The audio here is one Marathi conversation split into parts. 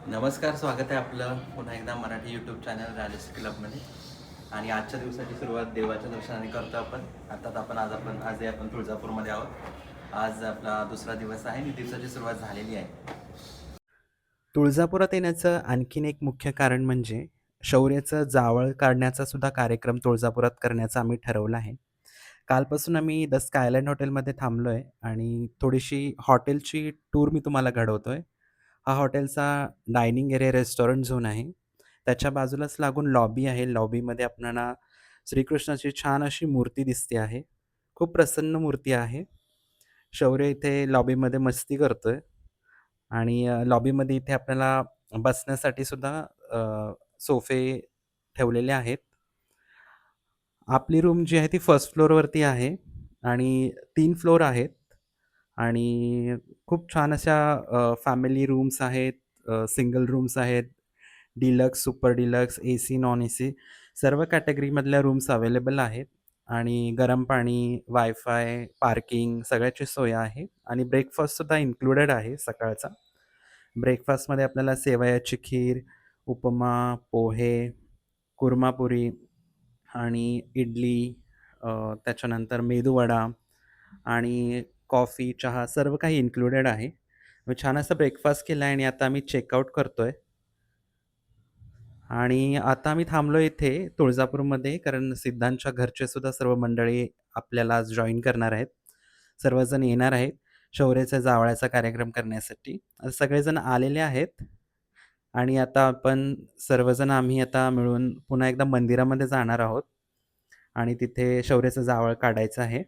नमस्कार, स्वागत आहे आपलं पुन्हा एकदा मराठी यूट्यूब चॅनल राजश्री क्लबमध्ये. आणि आजच्या दिवसाची सुरुवात देवाच्या दर्शनाने करतो आपण. अर्थात आज आपण तुळजापूरमध्ये आहोत. आज आपला दुसरा दिवस आहे आणि दिवसाची सुरुवात झालेली आहे. तुळजापुरात येण्याचं आणखीन एक मुख्य कारण म्हणजे शौर्याचं जावळ काढण्याचा सुद्धा कार्यक्रम तुळजापुरात करण्याचं आम्ही ठरवलं आहे. कालपासून आम्ही द स्कायलँड हॉटेलमध्ये थांबलोय आणि थोडीशी हॉटेलची टूर मी तुम्हाला घडवतोय. हा हॉटेलचा डायनिंग एरिया रेस्टॉरंट झोन आहे. त्याच्या बाजूलाच लागून लॉबी आहे. लॉबीमध्ये आपल्याला श्रीकृष्णाची छान अशी मूर्ती दिसते आहे. खूप प्रसन्न मूर्ती आहे. शौर्य इथे लॉबीमध्ये मस्ती करतोय आणि लॉबीमध्ये इथे आपल्याला बसण्यासाठी सुद्धा सोफे ठेवलेले आहेत. आपली रूम जी आहे ती फर्स्ट फ्लोअरवरती आहे आणि 3 फ्लोअर आहेत आणि खूप छान अशा फॅमिली रूम्स आहेत, सिंगल रूम्स आहेत, deluxe, super deluxe, AC, non AC सर्व कॅटेगरीमधल्या रूम्स अवेलेबल आहेत आणि गरम पाणी, वायफाय, पार्किंग सगळ्याची सोय आहे आणि ब्रेकफास्टसुद्धा इन्क्लुडेड आहे सकाळचा. ब्रेकफास्टमध्ये आपल्याला शेवयाची खीर, उपमा, पोहे, कुर्मापुरी आणि इडली, त्याच्यानंतर मेदूवडा आणि कॉफी, चहा सर्व काही इन्क्लुडेड आहे. मी छान असा ब्रेकफास्ट केला आहे आणि आता आम्ही चेकआउट करतोय. आणि आता आम्ही थांबलो इथे तुळजापूरमध्ये कारण सिद्धांच्या घरचे सुद्धा सर्व मंडळी आपल्याला आज जॉइन करणार आहेत. सर्वजण येणार आहेत शौर्याच्या जावळाचा कार्यक्रम करण्यासाठी. सगळेजण आलेले आहेत आणि आता आम्ही आता मिळून पुन्हा एकदा मंदिरामध्ये जाणार आहोत आणि तिथे शौर्याचं जावळ काढायचं आहे.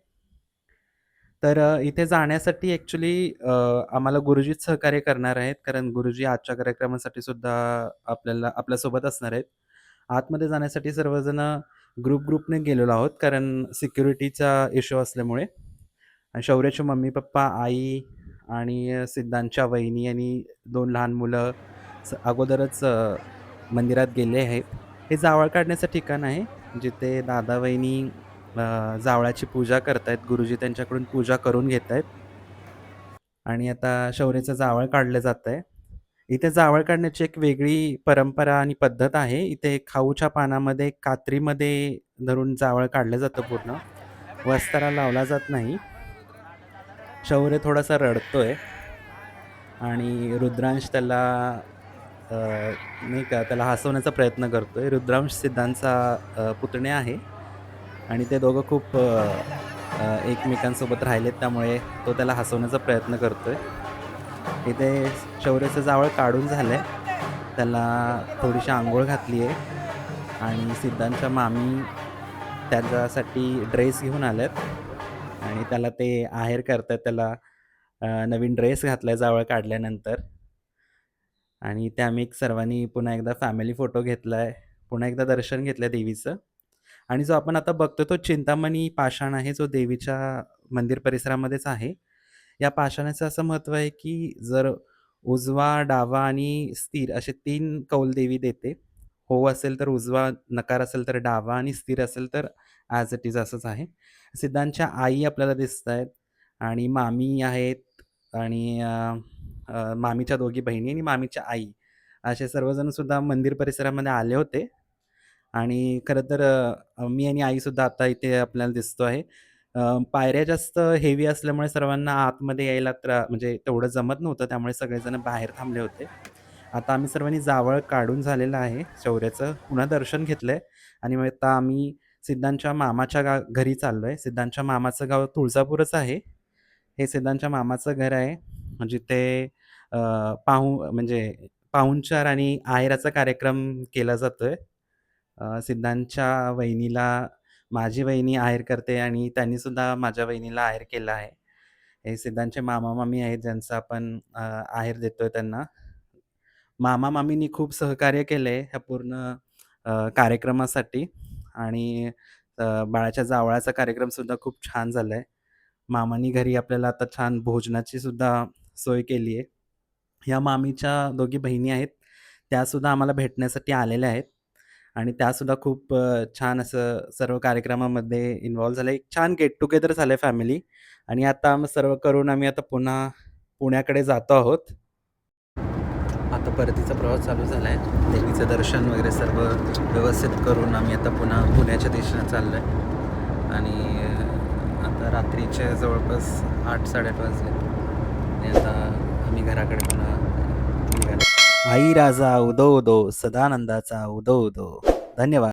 तर इथे जाण्यासाठी आम्हाला गुरुजीच सहकार्य करणार आहेत. कारण गुरुजी आजच्या कार्यक्रमासाठी सुद्धा आपल्यासोबत असणार आहेत. आतमध्ये जाण्यासाठी सर्वजण ग्रुपने गेलेलो आहोत. कारण सिक्युरिटीचा इश्यू असल्यामुळे. आणि शौर्याचे मम्मी-पप्पा, आई आणि सिद्धांच्या वहिनी आणि 2 लहान मुलं अगोदरच मंदिरात गेले आहेत. हे जावळ काढण्याचं ठिकाण आहे, जिथे दादा-वहिनी जावळाची पूजा करतायत. गुरुजी त्यांच्याकडून पूजा करून घेतायत आणि आता शौर्याचं जावळ काढलं जातंय. इथे जावळ काढण्याची एक वेगळी परंपरा आणि पद्धत आहे. इथे खाऊच्या पानामध्ये कात्रीमध्ये धरून जावळ काढलं जातं पूर्ण. वस्तारा लावला जात नाही. शौर्य थोडासा रडतोय आणि रुद्रांश नाही का त्याला हसवण्याचा प्रयत्न करतोय. रुद्रांश सिद्धांचा पुतण्या आहे आणि ते दोघं खूप एकमेकांसोबत राहिलेत त्यामुळे तो त्याला हसवण्याचा प्रयत्न करतोय. इथे शौर्याचं जावळ काढून झालंय. त्याला थोडीशी अंघोळ घातली आहे आणि सिद्धांच्या मामी त्याच्यासाठी ड्रेस घेऊन आल्यात आणि त्याला ते आहेर करतायत. त्याला नवीन ड्रेस घातलाय जावळ काढल्यानंतर आणि इथे आम्ही सर्वांनी पुन्हा एकदा फॅमिली फोटो घेतलाय. पुन्हा एकदा दर्शन घेतलंय देवीचं आणि जो आपण आता बघतोय तो चिंतामणी पाषाण आहे, जो देवीच्या मंदिर परिसरामध्येच आहे. या पाषाणाचं असं महत्त्व आहे, की जर उजवा, डावा आणि स्थिर असे 3 कौल देवी देते. हो असेल तर उजवा, नकार असेल तर डावा आणि स्थिर असेल तर ॲज इट इज असंच आहे. सिद्धांच्या आई आपल्याला दिसतायत आणि मामी आहेत आणि मामीच्या दोघी बहिणी आणि मामीच्या आई असे सर्वजण सुद्धा मंदिर परिसरामध्ये आले होते आणि खरं तर मी आणि आईसुद्धा आता इथे आपल्याला दिसतो आहे. पायऱ्या जास्त हेवी असल्यामुळे सर्वांना आतमध्ये यायला म्हणजे तेवढं जमत नव्हतं, त्यामुळे सगळेजण बाहेर थांबले होते. आता आम्ही सर्वांनी जावळ काढून झालेलं आहे शौर्याचं. पुन्हा दर्शन घेतलंय आणि मग आता आम्ही सिद्धांच्या मामाच्या घरी चाललोय. सिद्धांच्या मामाचं गाव तुळजापूरच आहे. हे सिद्धांच्या मामाचं घर आहे. जिथे अ, म्हणजे पाहुणचार आणि आहेराचा कार्यक्रम केला जातोय. सिद्धांच्या वहिनीला माझी वहिनी आहेर करते आणि त्यांनी सुद्धा माझ्या वहिनीला आहेर केला आहे. हे सिद्धांचे मामा-मामी आहेत ज्यांचा आपण आहेर देतोय त्यांना. मामा-मामींनी खूप सहकार्य केलंय ह्या पूर्ण कार्यक्रमासाठी आणि बाळाच्या जावळाचा कार्यक्रमसुद्धा खूप छान झालाय. मामांनी घरी आपल्याला आता छान भोजनाची सुद्धा सोय केली आहे. ह्या मामीच्या दोघी बहिणी आहेत. त्यासुद्धा आम्हाला भेटण्यासाठी आलेल्या आहेत आणि त्यासुद्धा खूप छान असं सर्व कार्यक्रमामध्ये इन्व्हॉल्व झाल्या. एक छान गेट टुगेदर झालंय फॅमिली आणि आता सर्व करून आम्ही आता पुन्हा पुण्याकडे जातो आहोत. आता परतीचा प्रवास चालू झाला आहे. देवीचं दर्शन वगैरे सर्व व्यवस्थित करून आम्ही आता पुन्हा पुण्याच्या दिशेनं चाललो आहे आणि आता रात्रीचे जवळपास 8-8:30 वाजले आणि आता आम्ही घराकडे पुन्हा निघालो. आई राजा उदो उदो सदानंदाचा उदो उदो. धन्यवाद.